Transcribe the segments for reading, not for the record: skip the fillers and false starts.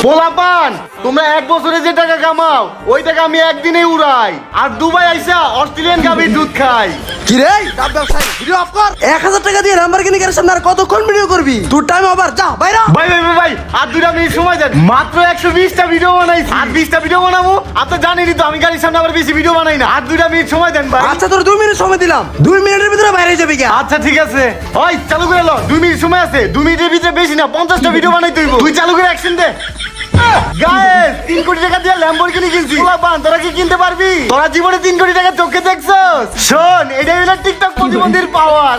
পোলাপান, তোমরা এক বছরে যে টাকা কামাও ওই টাকা আমি একদিনেই উড়াই, আর দুবাই আইসা অস্ট্রেলিয়ান গাভীর দুধ খাই। কি রে ডাব ব্যবসায়ী, ভিডিও অফ কর। 1000 টাকা দিয়ে ল্যাম্বরগিনি গাড়ির সামনে আর কতক্ষণ ভিডিও করবি? তোর টাইম ওভার, যা বাইরে। ভাই ভাই ভাই ভাই, আর 2 মিনিট সময় দেন। মাত্র 120টা ভিডিও বানাইছি, আর 20টা ভিডিও বানাবো। আপনি জানেনই তো আমি গাড়ির সামনে আবার বেশি ভিডিও বানাই না। আর 2 মিনিট সময় দেন ভাই। আচ্ছা তোর 2 মিনিট সময় দিলাম, 2 মিনিটের ভিতরে বাইরে যাবি কি? আচ্ছা ঠিক আছে, ওই চালু করে লো। 2 মিনিট সময় আছে, 2 মিনিটের ভিতরে বেশি না 50টা ভিডিও বানাই তুই। তুই চালু করে অ্যাকশন দে। গাইস, 3 কোটি টাকা দিয়ে ল্যাম্বরগিনি কিনছি। পোলাপান, তোরা কি কিনতে পারবি? তোরা জীবনে 3 কোটি টাকা চোখে দেখছস? শোন, এটাই হলো টিকটক প্রতিবন্ধীর পাওয়ার।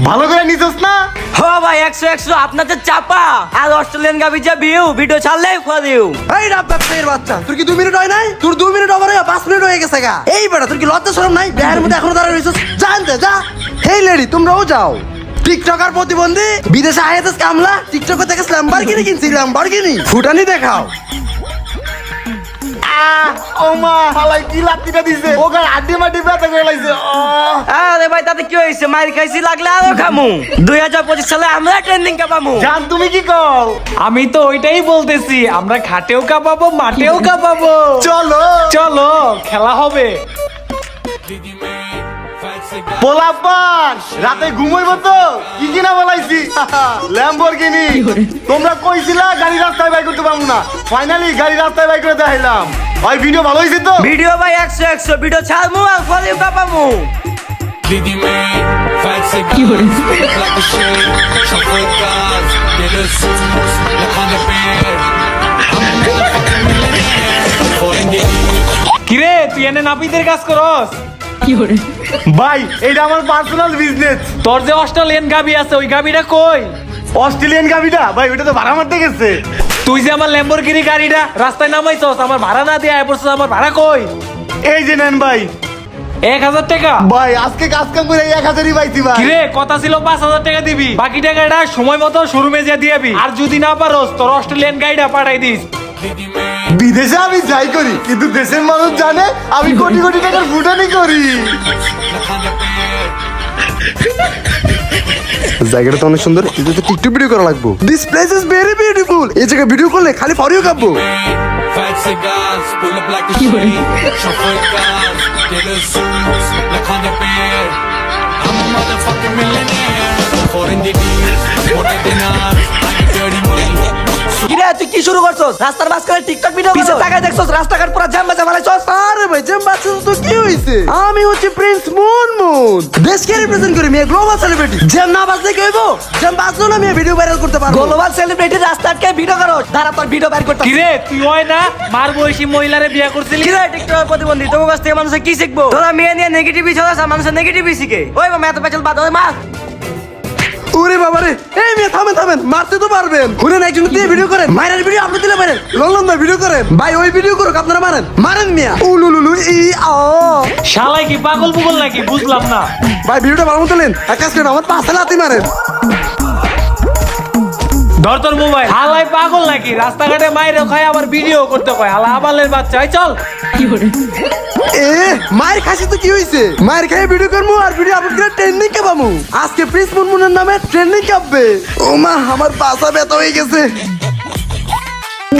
ভালো করে নিছস না? হো ভাই 100 আপনাদের চাপা আর অস্ট্রেলিয়ান গাবি যা ভিডিও ছাড়লেই খোয়া দিও। এই ডাব ব্যবসায়ীর বাচ্চা, তোর কি 2 মিনিট হয় নাই? তোর 2 মিনিট ওভার হয়ে 5 মিনিট হয়ে গেছে গা। এই বেটা, তোর কি লজ্জা শরম নাই? বিয়ের মধ্যে এখনো দাঁড়ায় রইছস? জানতে যা। হেই লেডি, তোমরাও যাও। টিকটকার প্রতিবন্ধী, বিদেশে আইতেছ কামলা, টিকটকে থেকে ল্যাম্বরগিনি কিনছি, ল্যাম্বরগিনি ফুটানি দেখাও। ও মা, হালাই কি লাত্তিটা দিছে। ওগার আড্ডি মাটি ব্যথা করে লাইছে। আরে ভাই তাতে কি হইছে? মাইর খাইছি, লাগলে আরো খামু। 2025 সালে আমরা ট্রেন্ডিং কাপামু। জান, তুমি কি কও? আমি তো ওইটাই বলতেছি, আমরা খাটেও কাঁপাবো মাঠেও কাঁপাবো। চলো চলো খেলা হবে। পোলাপান, রাতে ঘুমাইব তো? কি কিনা বলাইছি? ল্যাম্বরগিনি। তোমরা কইছিলা গাড়ি রাস্তায় বাই করতে পারবো না, ফাইনালি গাড়ি রাস্তায় বাই করে দেখাইলাম। ভাই ভিডিও ভালো হইছে তো? ভিডিও ভাই 100 ভিডিও ছাড়মু আর ফলিও কাপামু। কিরে তুই এনে নাপিতের কাজ করস? ভাই এটা আমার পার্সোনাল বিজনেস। তোর যে অস্ট্রেলিয়ান গাবি আছে ওই গাবিটা কই? অস্ট্রেলিয়ান গাবিটা ভাই ওটা তো ভাড়া মারতে গেছে। তুই যে আমার ল্যাম্বরগিনি গাড়িটা রাস্তায় নামাইছস, আমার ভাড়া না দিয়ে আয় পড়ছস, আমার ভাড়া কই? এই যে নেন ভাই। 1000 টাকা? ভাই আজকে কাজ কাম করে 1000ই পাইছি ভাই। কিরে কথা ছিল 5000 টাকা দিবি, বাকি টাকাটা সময় মতো শোরুমে যা দিয়াবি। আর যদি না পারোস তোর অস্ট্রেলিয়ান গাড়িটা পাঠাই দিস। বিদেশে আমি যাই করি, কিন্তু দেশের মানুষ জানে আমি কোটি কোটি টাকার ফুটানি করি। জায়গাটা তো অনেক সুন্দর, এতে তো টিকটক ভিডিও করা লাগবে। This place is very beautiful. এই জায়গায় ভিডিও করলে খালি ফরিও কাঁপবো। Fat cigars, pull up like a shade. Chauffeur cars, tailor suits, like on the bed. I'm a motherfucking millionaire. Foreign deals, more than ours. I'm dirty money. কিরে তুই কি শুরু করছস? রাস্তার মাঝখানে টিকটক ভিডিও করছস? পিছে তাকায় দেখছস রাস্তাঘাট পুরো জ্যাম বাজা মারাইছস? আরে ভাই, জ্যাম বাচ্চা তো কি হইছে? আমি হচ্ছে প্রিন্স মুনমুন, দেশকে রিপ্রেজেন্ট করি। মেয়ে গ্লোবাল সেলিব্রিটি। জ্যাম না বাজলে কি হইব? জ্যাম বাজলো না মেয়ে ভিডিও ভাইরাল করতে পারবো। গ্লোবাল সেলিব্রিটি রাস্তা আটকে ভিডিও করস, দাঁড়া তোর ভিডিও বের করতে। কিরে তুই হয় না মার বয়সী মহিলারে বিয়ে করছিলি? কিরে টিকটক প্রতিবন্ধী, তোমার কাছ থেকে মানুষে কি শিখবো? তোরা মেয়ে নিয়ে নেগেটিভই ছড়াস, আর মানুষের নেগেটিভই শিখে। ওই মা এত পেছল বাদ, ওই মা। ওরে বাবা রে, এই মেয়ে থামেন, মারতে তো পারবেন। শুনেন, একজন দিয়ে ভিডিও করেন, মায়ের ভিডিও আপনি দিলে পারেন। লল্লন ভাই ভিডিও করেন ভাই, ওই ভিডিও করুক, আপনারা মারেন মিয়া। উলুলুলু ই আ। শালাই কি পাগল পুগল নাকি? বুঝলাম না। ভাই ভিডিওটা ভালো মতো নেন, এক কাজ করেন, আমার পাশে লাথি মারেন। ধর তোর মোবাইল। হালাই পাগল নাকি? রাস্তাঘাটে মায়ের খায় আবার ভিডিও করতে কয়। হালা আবালের বাচ্চা। এই চল। এ মায়ের খাসি তো কি হইছে? মায়ের খাই ভিডিও করবো আর ভিডিও আপলোড করে ট্রেন্ডিং কাপামু। আজকে প্রিন্স মুনমুনের নামে ট্রেন্ডিং কাঁপবে। ও মা, আমার পাছা ব্যথা হয়ে গেছে।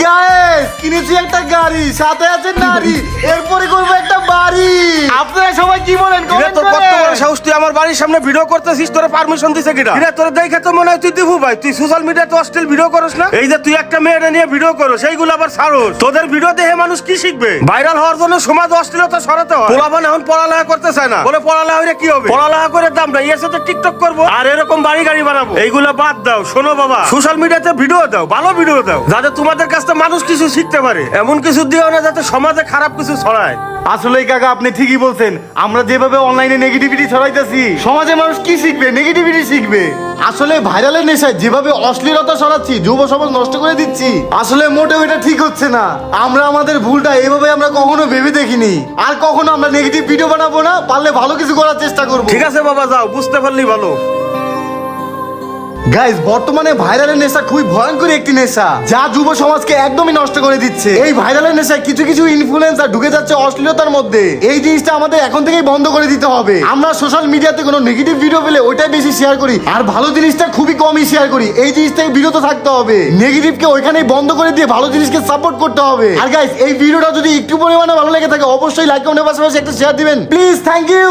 গাইস, কিনেছি একটা গাড়ি, সাথে আছে নারী, এরপরে করবো একটা বাড়ি। আপনারা সবাই কি বলেন? কমেন্ট তোর কত বড় করেন। সাহস, তুই আমার বাড়ির সামনে ভিডিও করতেছিস? তোর পারমিশন দিছে কিনা? কিরে তোর দেখে তো মনে হয় তুই দিবু ভাই। তুই সোশ্যাল মিডিয়াতে অশ্লীল ভিডিও করস না? এই যে তুই একটা মেয়েটা নিয়ে ভিডিও করো, সেইগুলো আবার ছাড়োস। তোদের ভিডিও দেখে মানুষ কি শিখবে? ভাইরাল হওয়ার জন্য সমাজ অশ্লীলতা সরাতে হয়। পোলাপান এখন পড়ালেখা করতে চায় না, বলে পড়ালেখা হইলে কি হবে? পড়ালেখা করে দাম নাই, এর সাথে টিকটক করবো আর এরকম বাড়ি গাড়ি বানাবো। এইগুলো বাদ দাও। শোনো বাবা, সোশ্যাল মিডিয়াতে ভিডিও দাও, ভালো ভিডিও দাও, যাতে তোমাদের কাছ থেকে মানুষ কিছু শিখতে পারে। এমন কিছু দিও না যাতে সমাজে খারাপ কিছু ছড়ায়। আসলে কাকা আপনি ঠিকই বলছেন। আমরা যেভাবে অনলাইনে নেগেটিভিটি ছড়াইতেছি, সমাজে মানুষ কি শিখবে? নেগেটিভিটি শিখবে। আসলে ভাইরালের নেশায় যেভাবে অশ্লীলতা ছড়াচ্ছি, যুব সমাজ নষ্ট করে দিচ্ছি, আসলে মোটেও এটা ঠিক হচ্ছে না। আমরা আমাদের ভুলটা এভাবে আমরা কখনো ভেবে দেখিনি। আর কখনো আমরা নেগেটিভ ভিডিও বানাবো না, পারলে ভালো কিছু করার চেষ্টা করবো। ঠিক আছে বাবা, যাও, বুঝতে পারলি ভালো। গাইস বর্তমানে ভাইরালের নেশা খুবই ভয়ঙ্কর একটি নেশা, যা যুব সমাজকে একদমই নষ্ট করে দিচ্ছে। এই ভাইরালের নেশায় কিছু কিছু ইনফ্লুয়েন্সার ঢুকে যাচ্ছে অশ্লীলতার মধ্যে। এই জিনিসটা আমাদের এখন থেকেই বন্ধ করে দিতে হবে। আমরা সোশ্যাল মিডিয়াতে কোনো নেগেটিভ ভিডিও পেলে ওইটাই বেশি শেয়ার করি, আর ভালো জিনিসটা খুবই কমই শেয়ার করি। এই জিনিস থেকে বিরত থাকতে হবে, নেগেটিভকে ওইখানেই বন্ধ করে দিয়ে ভালো জিনিসকে সাপোর্ট করতে হবে। আর গাইস এই ভিডিওটা যদি একটু পরিমাণে ভালো লেগে থাকে অবশ্যই লাইক কমেন্টের পাশাপাশি একটা শেয়ার দিবেন প্লিজ। Thank you.